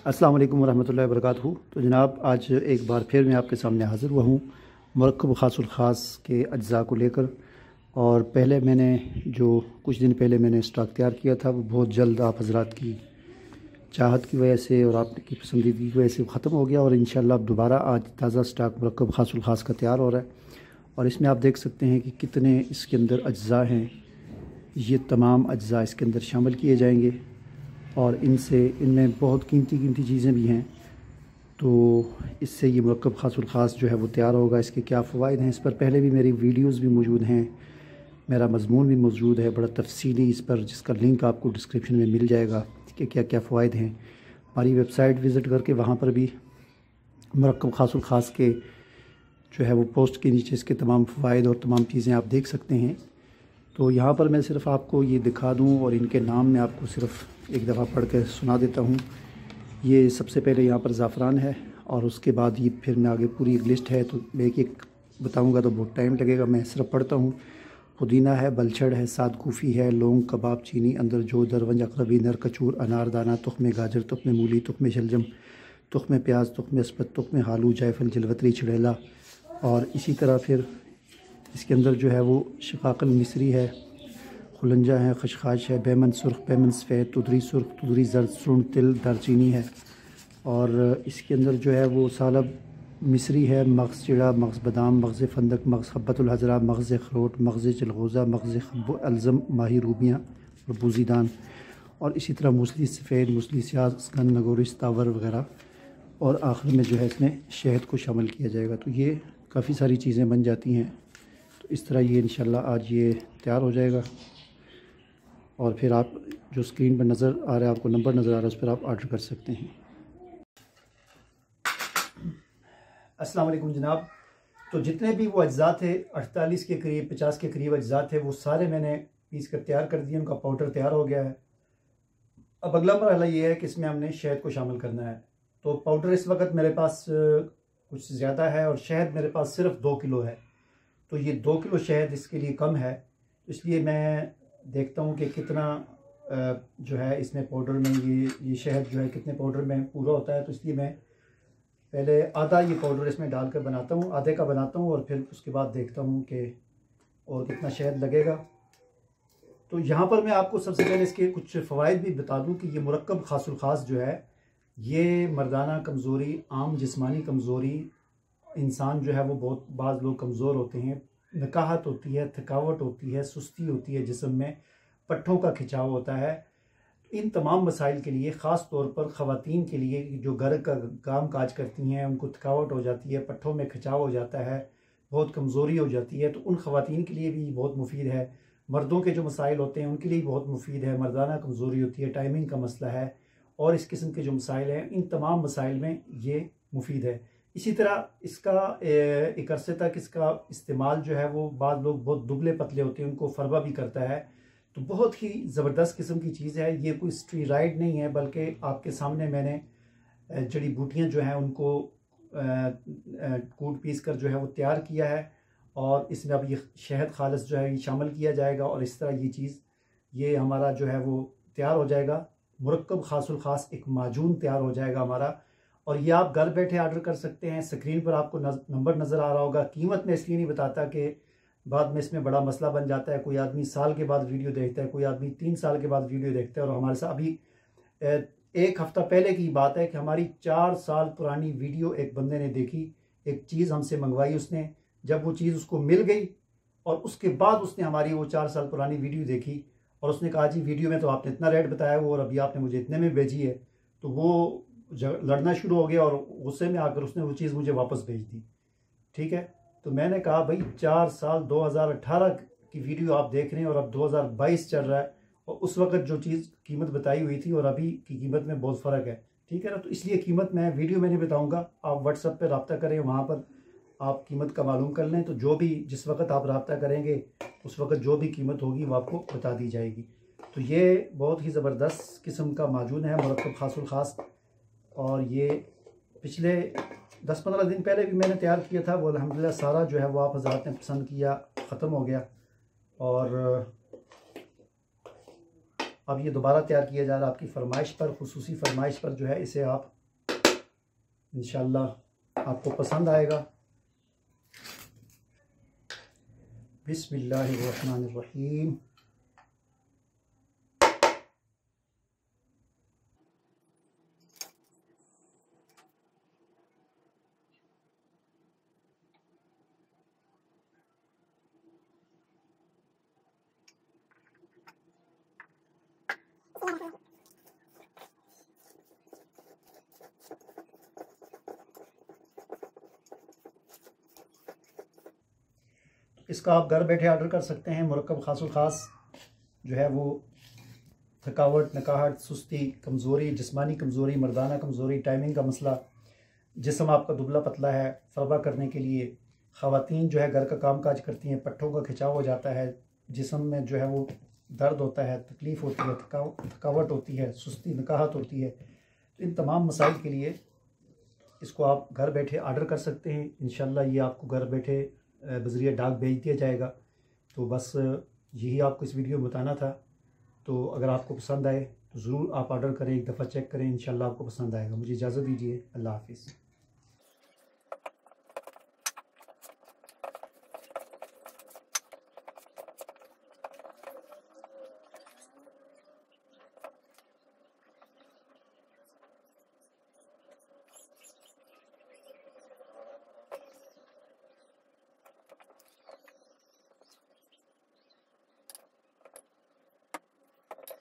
अस्सलाम वालेकुम रहमतुल्लाहि व बरकातहू। तो जनाब आज एक बार फिर मैं आपके सामने हाज़िर हुआ हूँ मुरक्कब ख़ासुल ख़ास के अज्ज़ा को लेकर। और पहले मैंने जो कुछ दिन पहले मैंने स्टॉक तैयार किया था वो बहुत जल्द आप हज़रात की चाहत की वजह से और आपकी पसंदीदगी की वजह से ख़त्म हो गया। और इंशाअल्लाह अब दोबारा आज ताज़ा स्टॉक मुरक्कब ख़ासुल ख़ास का तैयार हो रहा है। और इसमें आप देख सकते हैं कि कितने इसके अंदर अज्ज़ा हैं। ये तमाम अज्ज़ा इसके अंदर शामिल किए जाएंगे और इनमें बहुत कीमती चीज़ें भी हैं। तो इससे ये मुरक्कब ख़ासुल ख़ास जो है वो तैयार होगा। इसके क्या फ़वाइद हैं, इस पर पहले भी मेरी वीडियोस भी मौजूद हैं, मेरा मज़मून भी मौजूद है बड़ा तफसीली इस पर, जिसका लिंक आपको डिस्क्रिप्शन में मिल जाएगा कि क्या क्या फ़वाइद हैं। हमारी वेबसाइट विज़िट करके वहाँ पर भी मुरक्कब ख़ासुल ख़ास के जो है वो पोस्ट के नीचे इसके तमाम फ़वाइद और तमाम चीज़ें आप देख सकते हैं। तो यहाँ पर मैं सिर्फ़ आपको ये दिखा दूँ और इनके नाम मैं आपको सिर्फ़ एक दफ़ा पढ़ कर सुना देता हूँ। ये सबसे पहले यहाँ पर ज़ाफ़रान है और उसके बाद ये फिर मैं आगे पूरी एक लिस्ट है, तो एक एक बताऊँगा तो बहुत टाइम लगेगा। मैं सिर्फ पढ़ता हूँ। पुदीना है, बलछड़ है, साद कूफ़ी है, लौंग, कबाब चीनी, अंदर जो, दरवंज, अकरबी, नर कचूर, अनारदाना, तुख्म गाजर, तुख्म मूली, तुख्म शलजम, तुख्म प्याज, तुख्म अस्पत, तुख्म हालू, जायफल, जलवतरी, छड़ेला। और इसी तरह फिर इसके अंदर जो है वो शिकाकल मिस्री है, खुलंजा है, खशखाश है, बैमन सुर्ख, बैमन सफ़ेद, तुदरी सुर्ख, तुदरी जर्द, सुंड, तिल, दालचीनी है। और इसके अंदर जो है वो सालब मिस्री है, मग़ज़ चिड़ा, मग़ज़ बादाम, मग़ज़ फंदक, मग़ज़ हब्बतुल हज़रा, मग़ज़ अखरोट, मग़ज़ जलगोज़ा, मग़ज़ हब्ब अलज़म, माही रूबियाँ और बूज़ीदान। और इसी तरह मूसली सफ़ेद, मूसली स्याह, स्कन, नगोरिस, तावर वगैरह। और आखिर में जो है इसमें शहद को शामिल किया जाएगा। तो ये काफ़ी सारी चीज़ें बन जाती हैं। तो इस तरह ये इंशाल्लाह आज ये तैयार हो जाएगा। और फिर आप जो स्क्रीन पर नज़र आ रहा है, आपको नंबर नज़र आ रहा है, उस पर आप ऑर्डर कर सकते हैं। अस्सलाम वालेकुम जनाब। तो जितने भी वो अज्जा थे 48 के करीब 50 के करीब अज्जा थे, वो सारे मैंने पीस कर तैयार कर दिए। उनका पाउडर तैयार हो गया है। अब अगला मरहला ये है कि इसमें हमने शहद को शामिल करना है। तो पाउडर इस वक्त मेरे पास कुछ ज़्यादा है और शहद मेरे पास सिर्फ 2 किलो है। तो ये 2 किलो शहद इसके लिए कम है। इसलिए मैं देखता हूँ कि कितना जो है इसमें पाउडर में ये शहद जो है कितने पाउडर में पूरा होता है। तो इसलिए मैं पहले आधा ये पाउडर इसमें डालकर बनाता हूँ, आधे का बनाता हूँ और फिर उसके बाद देखता हूँ कि और कितना शहद लगेगा। तो यहाँ पर मैं आपको सबसे पहले इसके कुछ फ़वाइद भी बता दूँ कि ये मुरक्कब ख़ासुल ख़ास जो है ये मर्दाना कमज़ोरी, आम जिस्मानी कमज़ोरी, इंसान जो है वो बहुत बाज़ लोग कमज़ोर होते हैं, नकाहत होती है, थकावट होती है, सुस्ती होती है, जिस्म में पट्ठों का खिंचाव होता है। इन तमाम मसाइल के लिए ख़ास तौर पर ख़वातीन के लिए जो घर का काम काज करती हैं, उनको थकावट हो जाती है, पट्ठों में खिंचाव हो जाता है, बहुत कमज़ोरी हो जाती है, तो उन ख़वातीन के लिए भी बहुत मुफीद है। मर्दों के जो मसाइल होते हैं उनके लिए बहुत मुफीद है। मर्दाना कमज़ोरी होती है, टाइमिंग का मसला है और इस किस्म के जो मसाइल हैं, इन तमाम मसाइल में ये मुफीद है। इसी तरह इसका एक अरसे तक इसका इस्तेमाल जो है वो बाद लोग बहुत दुबले पतले होते हैं, उनको फरबा भी करता है। तो बहुत ही ज़बरदस्त किस्म की चीज़ है। ये कोई स्टीरॉयड नहीं है, बल्कि आपके सामने मैंने जड़ी बूटियाँ जो हैं उनको कूट पीस कर जो है वो तैयार किया है। और इसमें अब ये शहद खालिस जो है ये शामिल किया जाएगा और इस तरह ये चीज़ ये हमारा जो है वो तैयार हो जाएगा। मुरक्कब ख़ासुल ख़ास एक माजून तैयार हो जाएगा हमारा। और ये आप घर बैठे ऑर्डर कर सकते हैं। स्क्रीन पर आपको नंबर नज़र आ रहा होगा। कीमत मैं इसलिए नहीं बताता कि बाद में इसमें बड़ा मसला बन जाता है। कोई आदमी साल के बाद वीडियो देखता है, कोई आदमी 3 साल के बाद वीडियो देखता है। और हमारे साथ अभी 1 हफ़्ता पहले की बात है कि हमारी 4 साल पुरानी वीडियो एक बंदे ने देखी, एक चीज़ हमसे मंगवाई उसने। जब वो चीज़ उसको मिल गई और उसके बाद उसने हमारी वो 4 साल पुरानी वीडियो देखी और उसने कहा जी वीडियो में तो आपने इतना रेट बताया वो और अभी आपने मुझे इतने में भेजी है। तो वो लड़ना शुरू हो गया और गुस्से में आकर उसने वो चीज़ मुझे वापस भेज दी। ठीक है, तो मैंने कहा भाई 4 साल 2018 की वीडियो आप देख रहे हैं और अब 2022 चल रहा है और उस वक्त जो चीज़ कीमत बताई हुई थी और अभी की कीमत में बहुत फ़र्क है। ठीक है ना, तो इसलिए कीमत मैं वीडियो में नहीं बताऊँगा। आप व्हाट्सएप पर रब्ता करें, वहाँ पर आप कीमत का मालूम कर लें। तो जो भी जिस वक्त आप रब्ता करेंगे उस वक्त जो भी कीमत होगी वो आपको बता दी जाएगी। तो ये बहुत ही ज़बरदस्त किस्म का माजून है मुरक्कब ख़ासुल ख़ास। और ये पिछले 10-15 दिन पहले भी मैंने तैयार किया था, वो अल्हम्दुलिल्लाह सारा जो है वो आप हज़रात ने पसंद किया, ख़त्म हो गया। और अब ये दोबारा तैयार किया जा रहा है आपकी फरमाइश पर, खुसूसी फरमाइश पर जो है इसे आप इंशाल्लाह आपको पसंद आएगा। बिस्मिल्लाहिर्रहमानिर्रहीम। इसका आप घर बैठे ऑर्डर कर सकते हैं। मुरक्कब खासुल खास जो है वो थकावट, नकाहट, सुस्ती, कमज़ोरी, जिस्मानी कमज़ोरी, मर्दाना कमज़ोरी, टाइमिंग का मसला, जिस्म आपका दुबला पतला है, फरवा करने के लिए, ख़वातीन जो है घर का काम काज करती हैं, पट्ठों का खिंचाव हो जाता है, जिस्म में जो है वो दर्द होता है, तकलीफ़ होती है, थकावट होती है, सुस्ती, नकाहत होती है, तो इन तमाम मसाइल के लिए इसको आप घर बैठे ऑर्डर कर सकते हैं। इंशाल्लाह ये आपको घर बैठे बज़रिया डाक भेज दिया जाएगा। तो बस यही आपको इस वीडियो में बताना था। तो अगर आपको पसंद आए तो ज़रूर आप ऑर्डर करें, एक दफ़ा चेक करें, इंशाल्लाह आपको पसंद आएगा। मुझे इजाज़त दीजिए। अल्लाह हाफ़िज़।